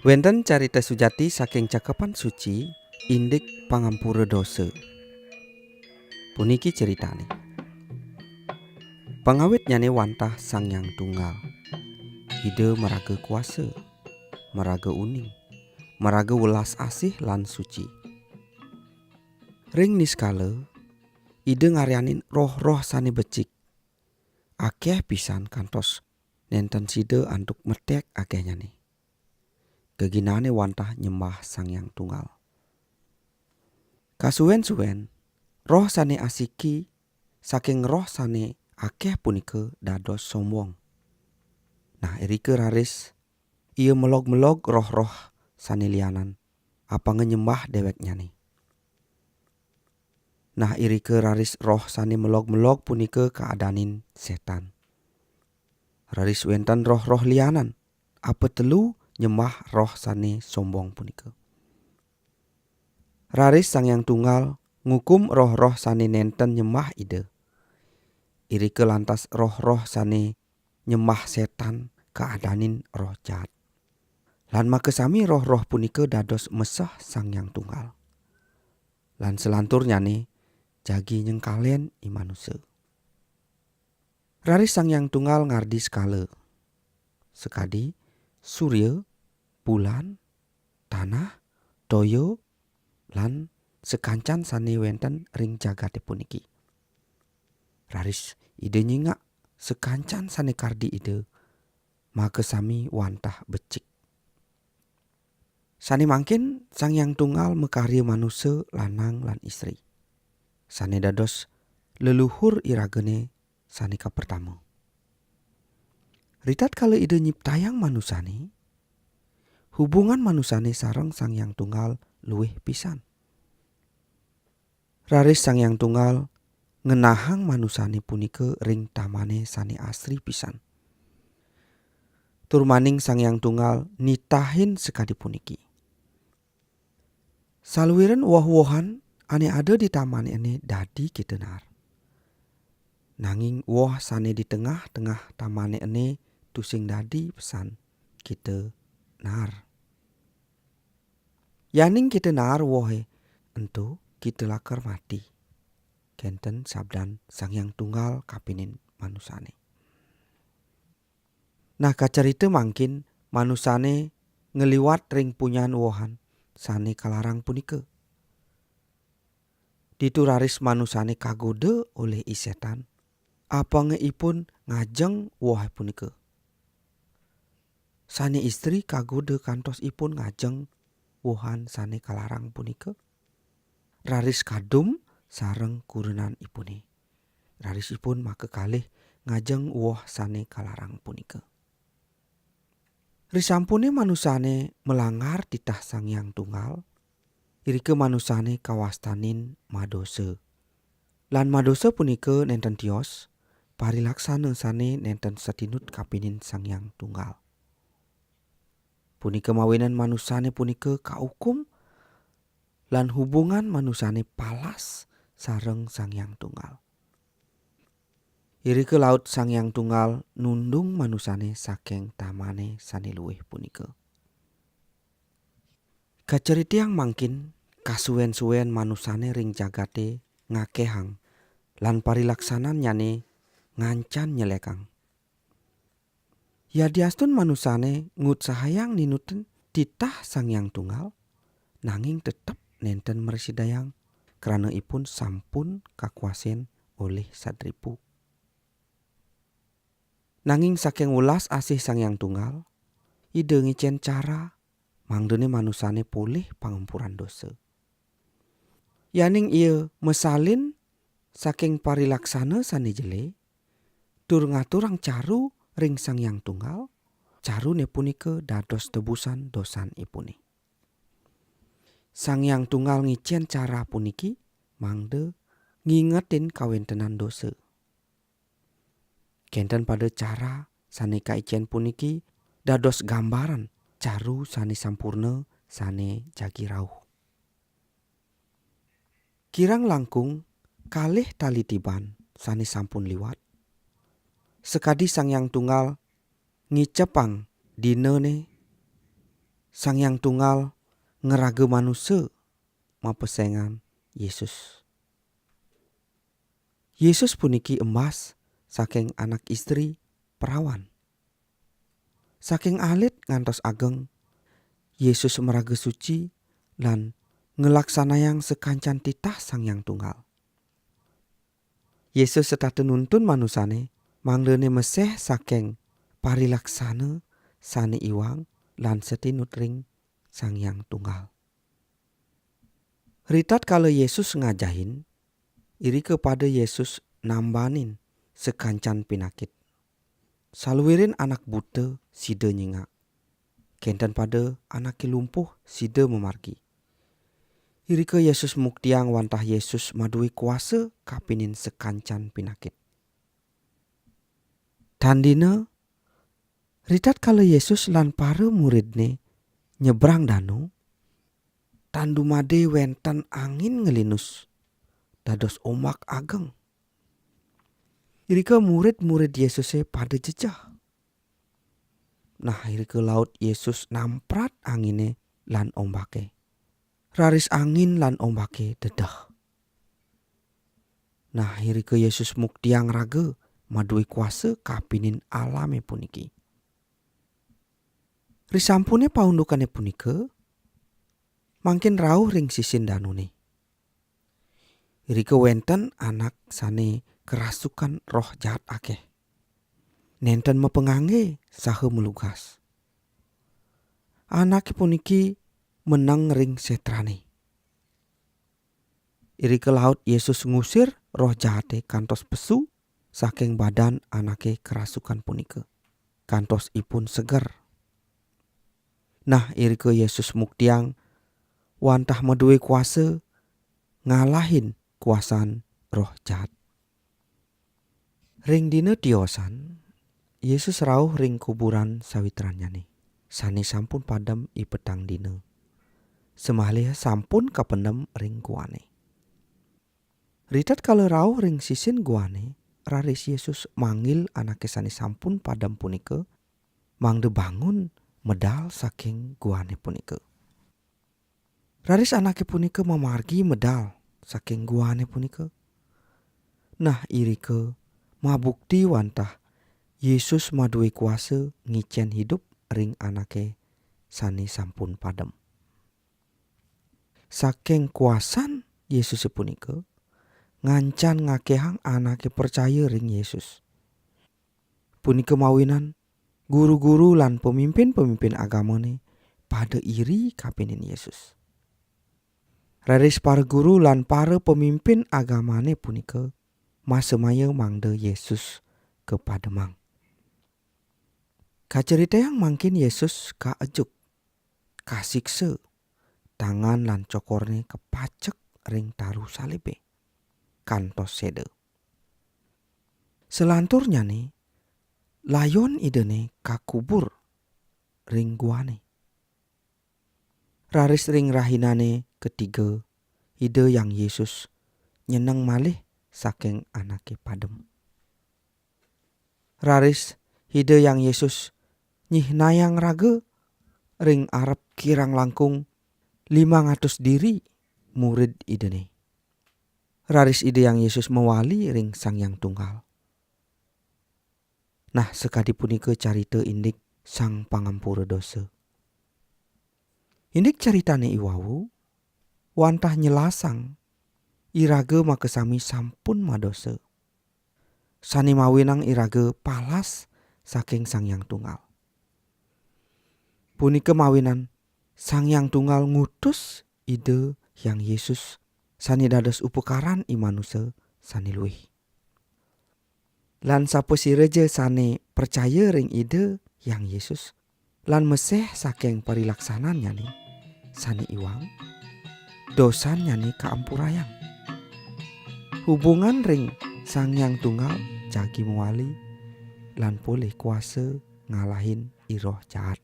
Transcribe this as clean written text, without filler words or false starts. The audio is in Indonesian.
Wenten carita sujati saking cakepan suci indik pangampura dosa. Puniki ceritane. Pangawit nyane wantah Sang Hyang Tunggal. Ide meraga kuasa, meraga uning, meraga welas asih lan suci. Ring niskala ide ngaryanin roh-roh sane becik. Akeh pisan kantos nenten sida antuk metek akeh nyane. Keginane wantah nyembah Sang Hyang Tunggal. Kasuwen-suwen roh sane asiki saking roh sane akeh punika dados sombong. Nah irike raris ia melog-melog roh-roh sane lianan apa nyembah dewek nyane. Nah irike raris roh sane melog-melog punika kaadanin setan. Raris wenten roh-roh lianan apa telu nyembah roh sane sombong punika. Raris Sang Hyang Tunggal ngukum roh-roh sane nenten nyembah ide. Irike lantas roh-roh sane nyembah setan kaadanin roh jahat. Lan makesami roh-roh punika dados mesah Sang Hyang Tunggal. Lan selantur nyane jagi nyengkalen i manusia. Raris Sang Hyang Tunggal ngardi skala. Sekadi surya, bulan, tanah, toyo, lan sekancan sane wenten ring jagate puniki. Raris ide nyingak sekancan sane kardi ide makesami wantah becik. Sane mangkin Sang Hyang Tunggal mekarya manusia lanang lan istri. Sane dados leluhur iragene sane ka pertama. Ritat kala ide nyiptayang manusane, hubungan manusane sareng Sang Hyang Tunggal luwih pisan. Raris Sang Hyang Tunggal ngenahang manusane punika ring tamane sane asri pisan. Turmaning Sang Hyang Tunggal nitahin sekadi puniki. Saluiren woh-wohan ane ada di taman ini dadi kitenar. Nanging woh sane di tengah-tengah tamane ini tusing dadi pesan kita nar. Yaning kita nar wohe entu kita lakar mati. Kenten sabdan Sang Hyang Tunggal kapinin manusane. Nah kacarita mangkin manusane ngeliwat ring punyan wohan sane kalarang punika. Ditu raris manusane kagoda oleh isetan. Apa ngeipun ngajeng woh punika. Sane istri kagoda kantos ipun ngajeng wohan sane kalarang punika. Raris kadum sareng kurenan ipune. Raris ipun make kalih ngajeng woh sane kalarang punika. Risampune manusane melanggar titah Sang Hyang Tunggal. Irike manusane kawastanin madosa. Lan madosa punika nenten tios parilaksana sane nenten satinut kapinin Sang Hyang Tunggal. Punika mawinan manusane punika kaukum lan hubungan manusane palas sareng Sang Hyang Tunggal. Irike laut Sang Hyang Tunggal nundung manusane saking tamane sane luwih punika. Kaceritiang mangkin kasuwen-suwen manusane ring jagate ngakehang lan parilaksanan nyane ngancan nyelekang. Ya diastun manusane ngutsahayang ninuten titah Sang Hyang Tunggal nanging tetep nenten meresidayang karena ipun sampun kakuasen oleh sadripu. Nanging saking welas asih Sang Hyang Tunggal ide ngicen cara mangdene manusane pulih pangampuran dosa. Yaning ia mesalin saking parilaksana sane jele tur ngaturang caru ring Sang Hyang Tunggal, carune punika dados tebusan dosan ipune. Sang Hyang Tunggal ngicen cara puniki mangde ngingetin kawentenan dosa. Kenten pada cara sane kaicen puniki dados gambaran caru sane sampurna sane jagi rauh. Kirang langkung kalih tali tiban sane sampun liwat. Sekadi Sang Hyang Tunggal ngicepang dinene Sang Yang Tunggal ngerage manusia mapesengan Yesus. Yesus puniki emas saking anak istri perawan. Saking alit ngantos ageng, Yesus merage suci lan ngelaksanayang sekancan titah Sang Yang Tunggal. Yesus setatu nuntun manusane manglene meseh saking parilaksana sane iwang lan setinut ring Sang Yang Tunggal. Ritat kalau Yesus ngajahin, iri kepada Yesus nambanin sekancan pinakit. Saluirin anak buta sida nyingak. Kenten pada anak lumpuh sida memargi. Iri ke Yesus muktiang wantah Yesus madui kuasa kapinin sekancan pinakit. Tandina, ritat kalau Yesus lan para muridne nyebrang danau, tandu made wenten angin ngelinus, dados omak ageng. Irike murid-murid Yesusnya pada jejah. Nah irike laut Yesus namprat angine lan ombake. Raris angin lan ombake dedah. Nah irike Yesus muktiang raga madui kuasa kapinin alame puniki. Risampune paundukane punika mangkin rauh ring sisin danune. Irike wenten anak sane kerasukan roh jahat akeh. Nenten mepengangge saha melugas. Anak puniki menang ring setrane. Irike laut Yesus ngusir roh jahate kantos pesu saking badan anake kerasukan punika. Kantos ipun seger. Nah irike Yesus muktiang wantah medue kuasa ngalahin kuasaan roh jahat. Ring dina tiosan, Yesus rauh ring kuburan sawitranyane. Sane sampun padam i petang dina. Semalih sampun kapendem ring guane. Ritat kalau rauh ring sisin guane, raris Yesus manggil anake sane sampun padam punika, mangde bangun medal saking guane punika. Raris anake punika memargi medal saking guane punika. Nah irike mabukti wantah Yesus madui kuasa ngicen hidup ring anake sane sampun padem. Saking kuasan Yesus punika ngancan ngakehang anake percaya ring Yesus. Punika mawinan guru-guru lan pemimpin-pemimpin agamane pada iri kapinin Yesus. Raris para guru lan para pemimpin agamane punika masemaya mangde Yesus kepada mang. Kacerita yang mangkin Yesus kaejuk, kasikse, tangan lan cokorne kepacek ring taruh salibe, kantos sede. Selanturnya nih, layon idene kakubur ring guane. Raris ring rahinane ketiga, ide yang Yesus nyeneng malih saking anake padem. Raris ide yang Yesus nyihnayang raga ring arep kirang langkung 500 diri murid idene. Raris ide yang Yesus mewali ring Sang Yang Tunggal. Nah sekadi punika carita indik Sang Pangampura dosa. Indik caritane iwau wantah nyelasang iraga makesami sampun madosa. Sani mawinang iraga palas saking Sang Yang Tunggal. Punika mawinan Sang Yang Tunggal ngutus ide yang Yesus sani dados upekaran imanusa sani luwih. Lan sapesireja sane percaya ring ide yang Yesus lan meseh saking parilaksanan nyani sani iwang dosan nyani kaampurayang. Hubungan ring Sang Yang Tunggal jagi mewali lan pulih kuasa ngalahin iroh jahat.